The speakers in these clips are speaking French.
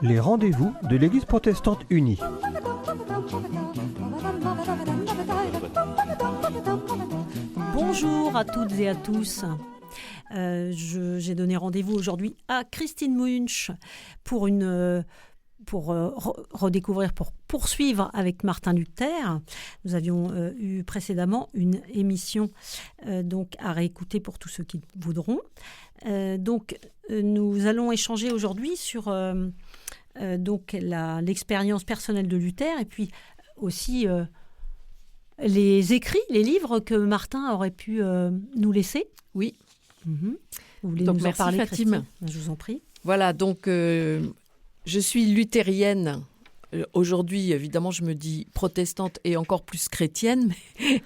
Les rendez-vous de l'Église protestante unie. Bonjour à toutes et à tous. J'ai donné rendez-vous aujourd'hui à Christine Munch pour redécouvrir, pour poursuivre avec Martin Luther. Nous avions eu précédemment une émission donc à réécouter pour tous ceux qui voudront. Nous allons échanger aujourd'hui sur l'expérience personnelle de Luther et puis aussi les écrits, les livres que Martin aurait pu nous laisser. Oui. Vous voulez donc, nous en parler, Fatime ? Je vous en prie. Voilà, donc je suis luthérienne. Aujourd'hui, évidemment, je me dis protestante et encore plus chrétienne. Mais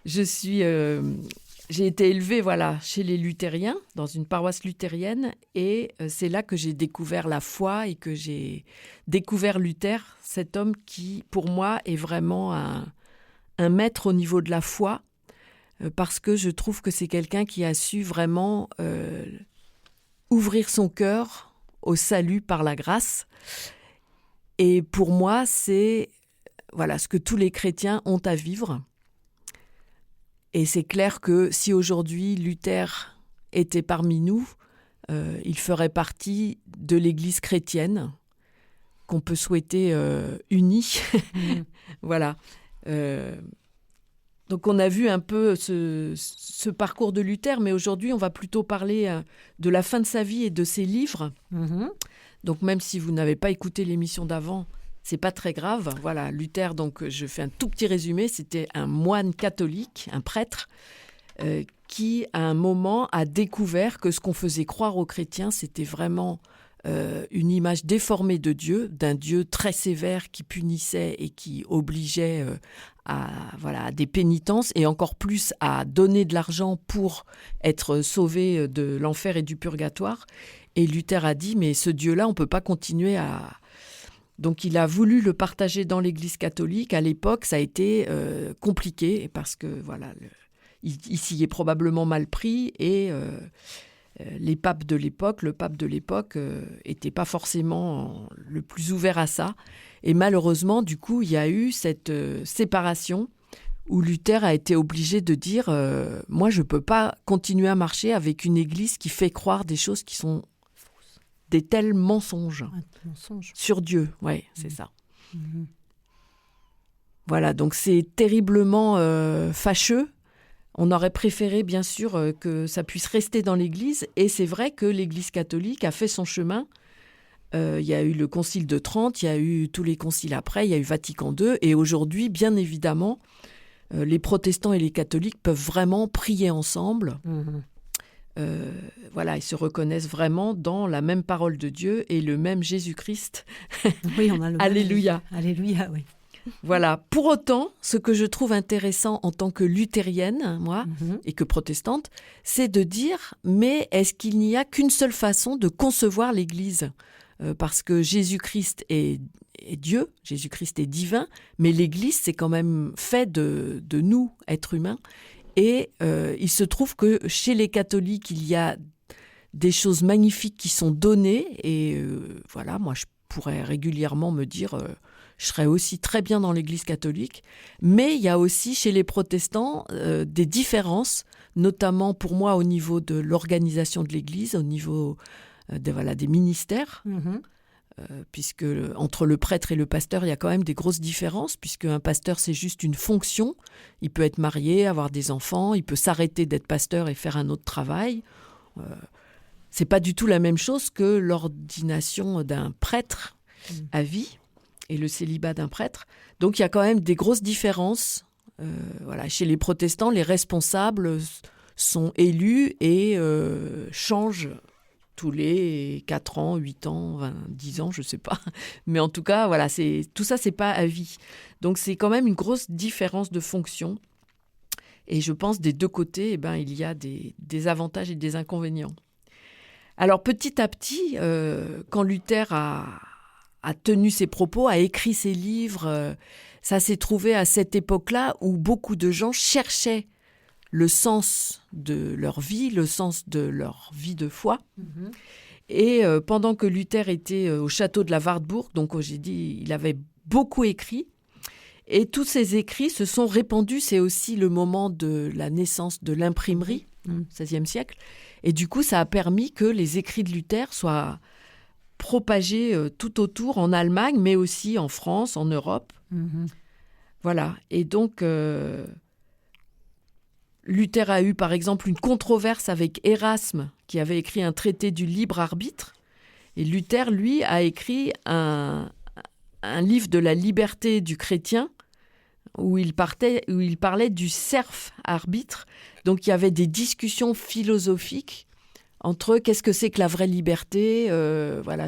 j'ai été élevée chez les luthériens, dans une paroisse luthérienne. Et c'est là que j'ai découvert la foi et que j'ai découvert Luther, cet homme qui, pour moi, est vraiment un maître au niveau de la foi. Parce que je trouve que c'est quelqu'un qui a su vraiment ouvrir son cœur au salut par la grâce. Et pour moi, c'est ce que tous les chrétiens ont à vivre. Et c'est clair que si aujourd'hui Luther était parmi nous, il ferait partie de l'Église chrétienne qu'on peut souhaiter unie. Voilà. Donc on a vu un peu ce parcours de Luther, mais aujourd'hui on va plutôt parler de la fin de sa vie et de ses livres. Donc même si vous n'avez pas écouté l'émission d'avant, c'est pas très grave. Voilà, Luther, donc je fais un tout petit résumé, c'était un moine catholique, un prêtre, qui à un moment a découvert que ce qu'on faisait croire aux chrétiens, c'était vraiment une image déformée de Dieu, d'un Dieu très sévère qui punissait et qui obligeait à des pénitences et encore plus à donner de l'argent pour être sauvé de l'enfer et du purgatoire. Et Luther a dit, mais ce Dieu-là, on ne peut pas continuer à... Donc il a voulu le partager dans l'Église catholique. À l'époque, ça a été compliqué parce que il s'y est probablement mal pris et... le pape de l'époque était pas forcément le plus ouvert à ça. Et malheureusement, du coup, il y a eu cette séparation où Luther a été obligé de dire moi, je peux pas continuer à marcher avec une église qui fait croire des choses qui sont des tels mensonges sur Dieu. Ouais, c'est ça. Voilà, donc c'est terriblement fâcheux. On aurait préféré, bien sûr, que ça puisse rester dans l'Église. Et c'est vrai que l'Église catholique a fait son chemin. Il y a eu le Concile de Trente, il y a eu tous les conciles après, il y a eu Vatican II. Et aujourd'hui, bien évidemment, les protestants et les catholiques peuvent vraiment prier ensemble. Ils se reconnaissent vraiment dans la même parole de Dieu et le même Jésus-Christ. Oui, on a le Alléluia. Alléluia, oui. Voilà. Pour autant, ce que je trouve intéressant en tant que luthérienne, moi, et que protestante, c'est de dire, mais est-ce qu'il n'y a qu'une seule façon de concevoir l'Église ? Parce que Jésus-Christ est Dieu, Jésus-Christ est divin, mais l'Église, c'est quand même fait de nous, êtres humains. Et il se trouve que chez les catholiques, il y a des choses magnifiques qui sont données. Et moi, je pourrais régulièrement me dire... je serais aussi très bien dans l'Église catholique, mais il y a aussi chez les protestants des différences, notamment pour moi au niveau de l'organisation de l'Église, au niveau des ministères, puisque entre le prêtre et le pasteur, il y a quand même des grosses différences, puisque un pasteur, c'est juste une fonction. Il peut être marié, avoir des enfants, il peut s'arrêter d'être pasteur et faire un autre travail. C'est pas du tout la même chose que l'ordination d'un prêtre à vie. Et le célibat d'un prêtre. Donc, il y a quand même des grosses différences. Chez les protestants, les responsables sont élus et changent tous les 4 ans, 8 ans, 20, 10 ans, je ne sais pas. Mais en tout cas, tout ça, ce n'est pas à vie. Donc, c'est quand même une grosse différence de fonction. Et je pense des deux côtés, il y a des avantages et des inconvénients. Alors, petit à petit, quand Luther tenu ses propos, a écrit ses livres. Ça s'est trouvé à cette époque-là où beaucoup de gens cherchaient le sens de leur vie, le sens de leur vie de foi. Mm-hmm. Et pendant que Luther était au château de la Wartburg, donc j'ai dit, il avait beaucoup écrit. Et tous ces écrits se sont répandus. C'est aussi le moment de la naissance de l'imprimerie, XVIe siècle. Et du coup, ça a permis que les écrits de Luther soient propagés tout autour, en Allemagne, mais aussi en France, en Europe. Mm-hmm. Voilà. Et donc, Luther a eu, par exemple, une controverse avec Erasme, qui avait écrit un traité du libre arbitre. Et Luther, lui, a écrit un livre de la liberté du chrétien, où il parlait du serf arbitre. Donc, il y avait des discussions philosophiques entre qu'est-ce que c'est que la vraie liberté,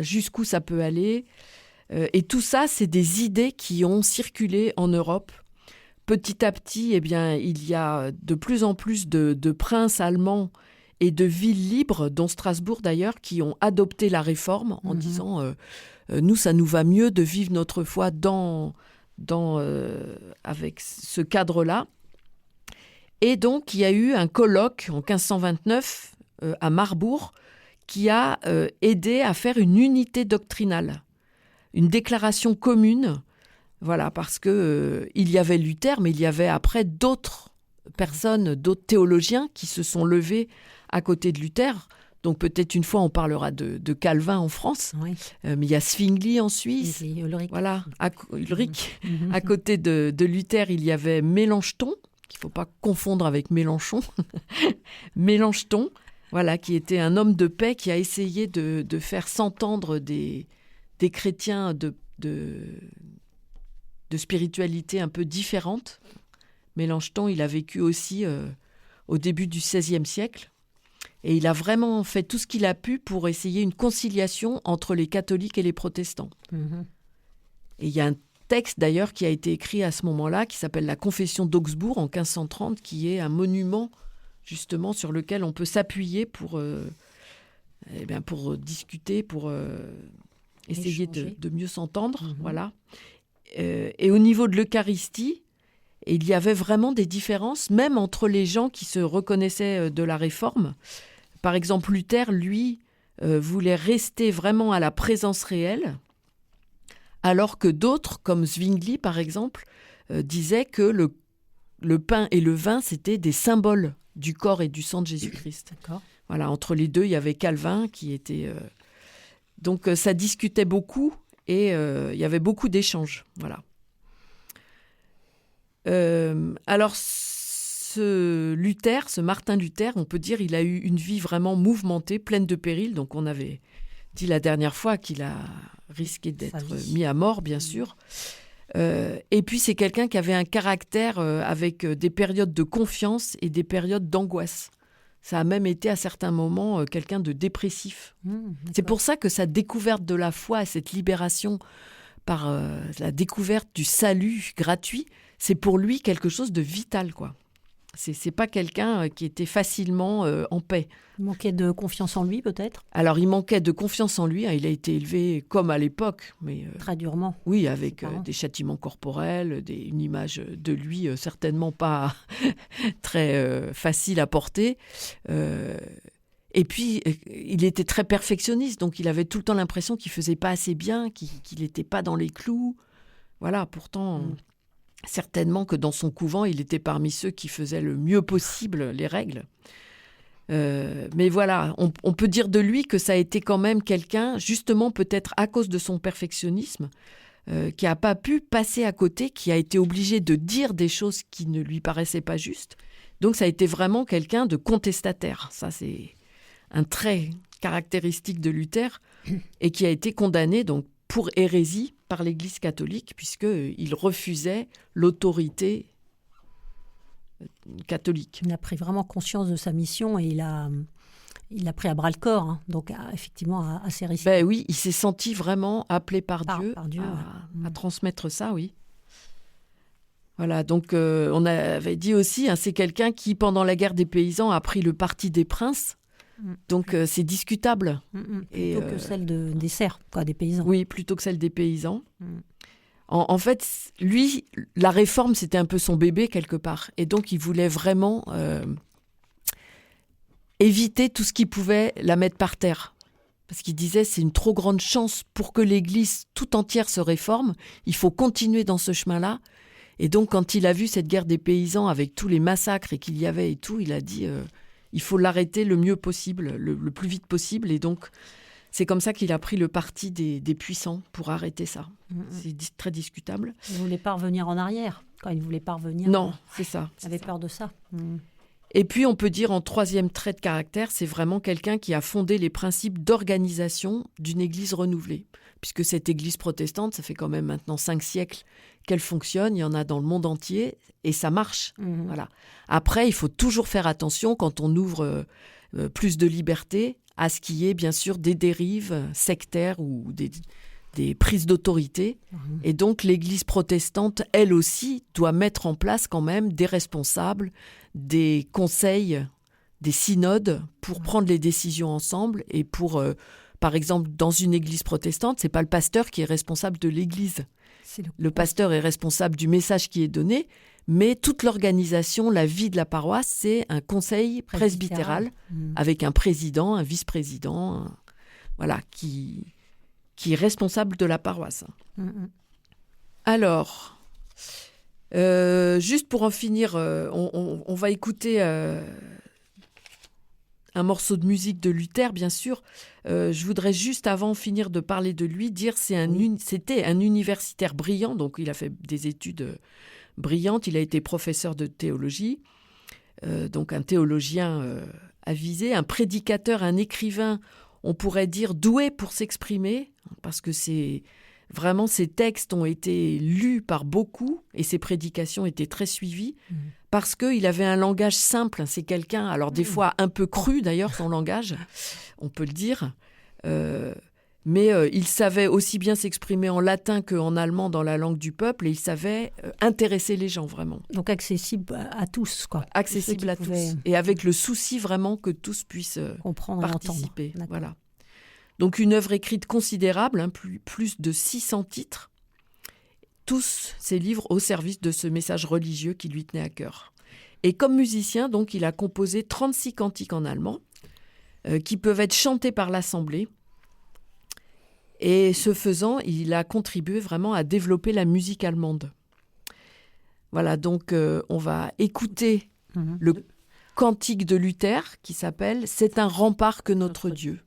jusqu'où ça peut aller. Et tout ça, c'est des idées qui ont circulé en Europe. Petit à petit, il y a de plus en plus de princes allemands et de villes libres, dont Strasbourg d'ailleurs, qui ont adopté la réforme en disant nous, ça nous va mieux de vivre notre foi avec ce cadre-là. Et donc, il y a eu un colloque en 1529 à Marbourg qui a aidé à faire une unité doctrinale, une déclaration commune. Voilà, parce que il y avait Luther, mais il y avait après d'autres personnes, d'autres théologiens qui se sont levés à côté de Luther. Donc peut-être une fois on parlera de Calvin en France, oui. Mais il y a Zwingli en Suisse. Ulrich. Voilà, Ulrich. À côté de Luther, il y avait Mélanchthon, qu'il ne faut pas confondre avec Mélenchon. Mélanchthon, voilà, qui était un homme de paix qui a essayé de faire s'entendre des chrétiens de spiritualité un peu différente. Mélenchthon, il a vécu aussi au début du XVIe siècle. Et il a vraiment fait tout ce qu'il a pu pour essayer une conciliation entre les catholiques et les protestants. Mm-hmm. Et il y a un texte d'ailleurs qui a été écrit à ce moment-là, qui s'appelle la Confession d'Augsbourg en 1530, qui est un monument justement sur lequel on peut s'appuyer pour discuter, pour essayer de mieux s'entendre. Mm-hmm. Voilà. Et au niveau de l'Eucharistie, il y avait vraiment des différences, même entre les gens qui se reconnaissaient de la Réforme. Par exemple, Luther, lui, voulait rester vraiment à la présence réelle, alors que d'autres, comme Zwingli, par exemple, disaient que le pain et le vin, c'était des symboles du corps et du sang de Jésus-Christ. D'accord. Voilà, entre les deux, il y avait Calvin qui était... Donc, ça discutait beaucoup et il y avait beaucoup d'échanges. Voilà. Alors, ce Martin Luther, on peut dire, il a eu une vie vraiment mouvementée, pleine de périls. Donc, on avait dit la dernière fois qu'il a risqué d'être mis à mort, bien sûr. Et puis, c'est quelqu'un qui avait un caractère avec des périodes de confiance et des périodes d'angoisse. Ça a même été à certains moments quelqu'un de dépressif. C'est pour ça que sa découverte de la foi, cette libération par la découverte du salut gratuit, c'est pour lui quelque chose de vital, quoi. C'est pas quelqu'un qui était facilement en paix. Il manquait de confiance en lui, peut-être ? Alors, il manquait de confiance en lui. Il a été élevé comme à l'époque. Mais, très durement. Oui, avec des châtiments corporels, une image de lui certainement pas très facile à porter. Et puis, il était très perfectionniste. Donc, il avait tout le temps l'impression qu'il faisait pas assez bien, qu'il n'était pas dans les clous. Voilà, pourtant... Certainement que dans son couvent, il était parmi ceux qui faisaient le mieux possible les règles. Mais voilà, on peut dire de lui que ça a été quand même quelqu'un, justement peut-être à cause de son perfectionnisme, qui n'a pas pu passer à côté, qui a été obligé de dire des choses qui ne lui paraissaient pas justes. Donc ça a été vraiment quelqu'un de contestataire. Ça, c'est un trait caractéristique de Luther et qui a été condamné donc, pour hérésie par l'Église catholique, puisqu'il refusait l'autorité catholique. Il a pris vraiment conscience de sa mission et il a pris à bras-le-corps, hein, donc effectivement assez risqué. Ben oui, il s'est senti vraiment appelé par Dieu à transmettre ça, oui. Voilà, donc on avait dit aussi, hein, c'est quelqu'un qui, pendant la guerre des paysans, a pris le parti des princes. Donc c'est discutable. Plutôt que celle des serfs, des paysans. Oui, plutôt que celle des paysans. En fait, lui, la réforme, c'était un peu son bébé quelque part. Et donc, il voulait vraiment éviter tout ce qui pouvait la mettre par terre. Parce qu'il disait, c'est une trop grande chance pour que l'Église tout entière se réforme. Il faut continuer dans ce chemin-là. Et donc, quand il a vu cette guerre des paysans avec tous les massacres et qu'il y avait et tout, il a dit, il faut l'arrêter le mieux possible, le plus vite possible. Et donc, c'est comme ça qu'il a pris le parti des puissants pour arrêter ça. C'est très discutable. Il ne voulait pas revenir en arrière. Quand il ne voulait pas revenir... Non, c'est ça. Il avait peur de ça. Et puis, on peut dire en troisième trait de caractère, c'est vraiment quelqu'un qui a fondé les principes d'organisation d'une église renouvelée. Puisque cette église protestante, ça fait quand même maintenant 5 siècles qu'elle fonctionne. Il y en a dans le monde entier et ça marche. Voilà. Après, il faut toujours faire attention quand on ouvre plus de liberté à ce qui est bien sûr des dérives sectaires ou des prises d'autorité. Et donc l'Église protestante, elle aussi, doit mettre en place quand même des responsables, des conseils, des synodes pour prendre les décisions ensemble et pour, par exemple, dans une Église protestante, c'est pas le pasteur qui est responsable de l'Église. Le pasteur est responsable du message qui est donné, mais toute l'organisation, la vie de la paroisse, c'est un conseil presbytéral avec un président, un vice-président, voilà, qui est responsable de la paroisse. Alors, juste pour en finir, on va écouter un morceau de musique de Luther, bien sûr. Je voudrais juste, avant de finir de parler de lui, dire c'était un universitaire brillant, donc il a fait des études brillantes, il a été professeur de théologie, donc un théologien avisé, un prédicateur, un écrivain, on pourrait dire doué pour s'exprimer, parce que vraiment ses textes ont été lus par beaucoup et ses prédications étaient très suivies, parce qu'il avait un langage simple. C'est quelqu'un, alors des fois un peu cru d'ailleurs son langage, on peut le dire, mais il savait aussi bien s'exprimer en latin qu'en allemand dans la langue du peuple, et il savait intéresser les gens vraiment. Donc accessible à tous, quoi. Accessible à tous, et avec le souci vraiment que tous puissent comprendre participer. Voilà. Donc une œuvre écrite considérable, plus de 600 titres, tous ces livres au service de ce message religieux qui lui tenait à cœur. Et comme musicien, donc, il a composé 36 cantiques en allemand qui peuvent être chantés par l'Assemblée. Et ce faisant, il a contribué vraiment à développer la musique allemande. Voilà, donc on va écouter le cantique de Luther qui s'appelle « C'est un rempart que notre Dieu ».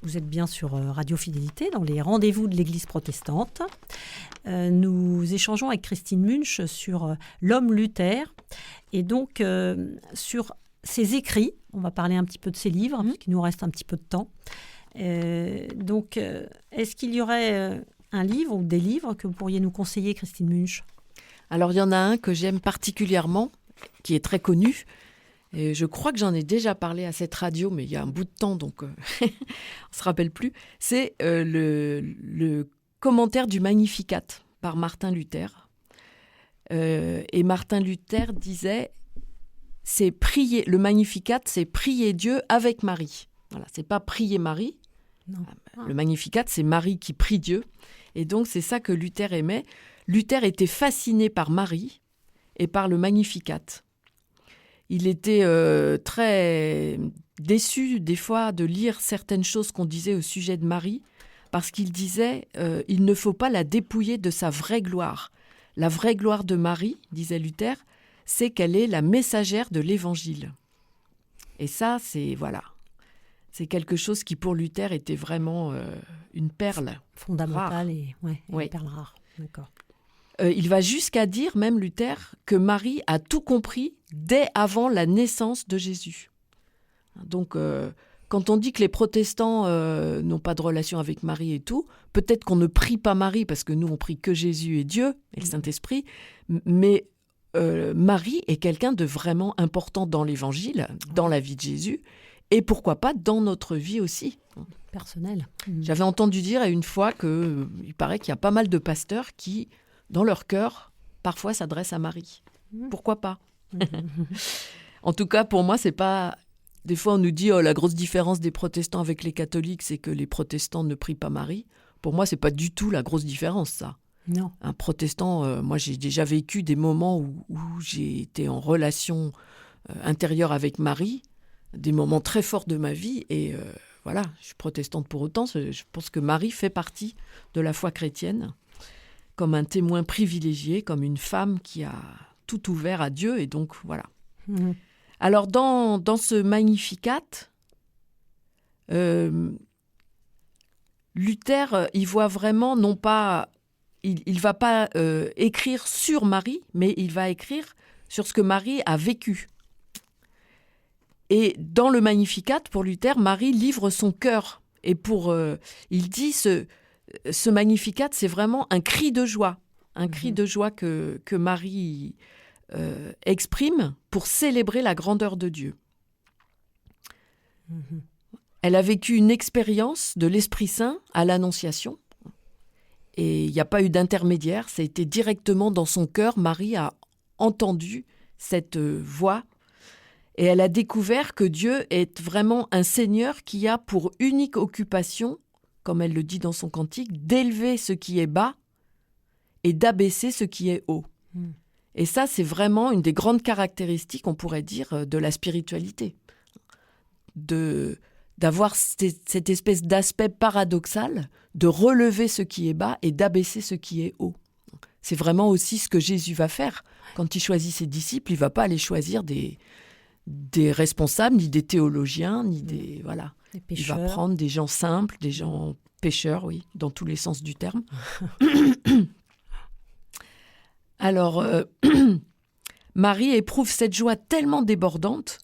Vous êtes bien sur Radio Fidélité, dans les rendez-vous de l'Église protestante. Nous échangeons avec Christine Münch sur l'homme Luther et donc sur ses écrits. On va parler un petit peu de ses livres, parce qu'il nous reste un petit peu de temps. Donc, est-ce qu'il y aurait un livre ou des livres que vous pourriez nous conseiller, Christine Münch ? Alors, il y en a un que j'aime particulièrement, qui est très connu. Et je crois que j'en ai déjà parlé à cette radio, mais il y a un bout de temps, donc on ne se rappelle plus. C'est le commentaire du Magnificat par Martin Luther. Et Martin Luther disait, le Magnificat, c'est prier Dieu avec Marie. Voilà, c'est pas prier Marie. Non. Le Magnificat, c'est Marie qui prie Dieu. Et donc, c'est ça que Luther aimait. Luther était fasciné par Marie et par le Magnificat. Il était très déçu des fois de lire certaines choses qu'on disait au sujet de Marie, parce qu'il disait il ne faut pas la dépouiller de sa vraie gloire. La vraie gloire de Marie, disait Luther, c'est qu'elle est la messagère de l'Évangile. Et ça, c'est quelque chose qui pour Luther était vraiment une perle fondamentale rare. Et une perle rare. D'accord. Il va jusqu'à dire, même Luther, que Marie a tout compris dès avant la naissance de Jésus. Donc, quand on dit que les protestants n'ont pas de relation avec Marie et tout, peut-être qu'on ne prie pas Marie, parce que nous, on prie que Jésus et Dieu, et le Saint-Esprit, mais Marie est quelqu'un de vraiment important dans l'Évangile, dans la vie de Jésus, et pourquoi pas dans notre vie aussi. Personnel. J'avais entendu dire une fois qu'il paraît qu'il y a pas mal de pasteurs qui, dans leur cœur, parfois s'adressent à Marie. Pourquoi pas ? En tout cas, pour moi, c'est pas... Des fois, on nous dit la grosse différence des protestants avec les catholiques, c'est que les protestants ne prient pas Marie. Pour moi, c'est pas du tout la grosse différence, ça. Non. Un protestant, moi, j'ai déjà vécu des moments où j'ai été en relation intérieure avec Marie, des moments très forts de ma vie, et voilà, je suis protestante pour autant. Je pense que Marie fait partie de la foi chrétienne, comme un témoin privilégié, comme une femme qui a tout ouvert à Dieu, et donc voilà. Alors dans ce Magnificat, Luther, il voit vraiment, non pas, il va pas écrire sur Marie, mais il va écrire sur ce que Marie a vécu. Et dans le Magnificat, pour Luther, Marie livre son cœur. Et il dit, ce Magnificat, c'est vraiment un cri de joie. Un cri de joie que Marie exprime pour célébrer la grandeur de Dieu. Elle a vécu une expérience de l'Esprit Saint à l'Annonciation. Et il n'y a pas eu d'intermédiaire. Ça a été directement dans son cœur. Marie a entendu cette voix. Et elle a découvert que Dieu est vraiment un Seigneur qui a pour unique occupation, comme elle le dit dans son cantique, d'élever ce qui est bas et d'abaisser ce qui est haut. Et ça, c'est vraiment une des grandes caractéristiques, on pourrait dire, de la spiritualité. D'avoir cette espèce d'aspect paradoxal, de relever ce qui est bas et d'abaisser ce qui est haut. C'est vraiment aussi ce que Jésus va faire. Quand il choisit ses disciples, il ne va pas aller choisir des responsables, ni des théologiens, ni des... Voilà. Il va prendre des gens simples, des gens pécheurs, oui, dans tous les sens du terme. Alors, Marie éprouve cette joie tellement débordante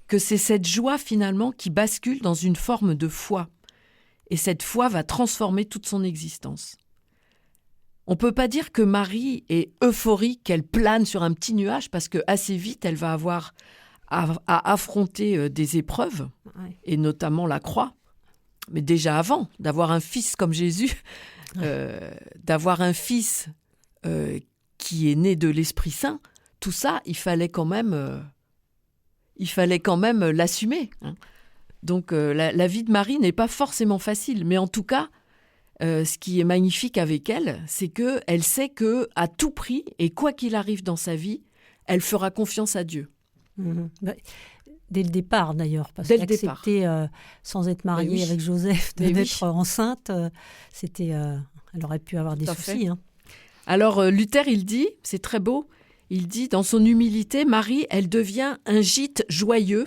que c'est cette joie finalement qui bascule dans une forme de foi. Et cette foi va transformer toute son existence. On ne peut pas dire que Marie est euphorique, qu'elle plane sur un petit nuage, parce que assez vite, elle va avoir à affronter des épreuves, et notamment la croix. Mais déjà avant, d'avoir un fils comme Jésus, d'avoir un fils qui est né de l'Esprit Saint, tout ça, il fallait quand même l'assumer. Hein. Donc la vie de Marie n'est pas forcément facile, mais en tout cas, ce qui est magnifique avec elle, c'est qu'elle sait qu'à tout prix, et quoi qu'il arrive dans sa vie, elle fera confiance à Dieu. Dès le départ, d'ailleurs, parce qu'accepter, sans être mariée avec Joseph, d'être enceinte, elle aurait pu avoir des soucis. Hein. Alors, Luther, il dit, c'est très beau, il dit, dans son humilité, Marie, elle devient un gîte joyeux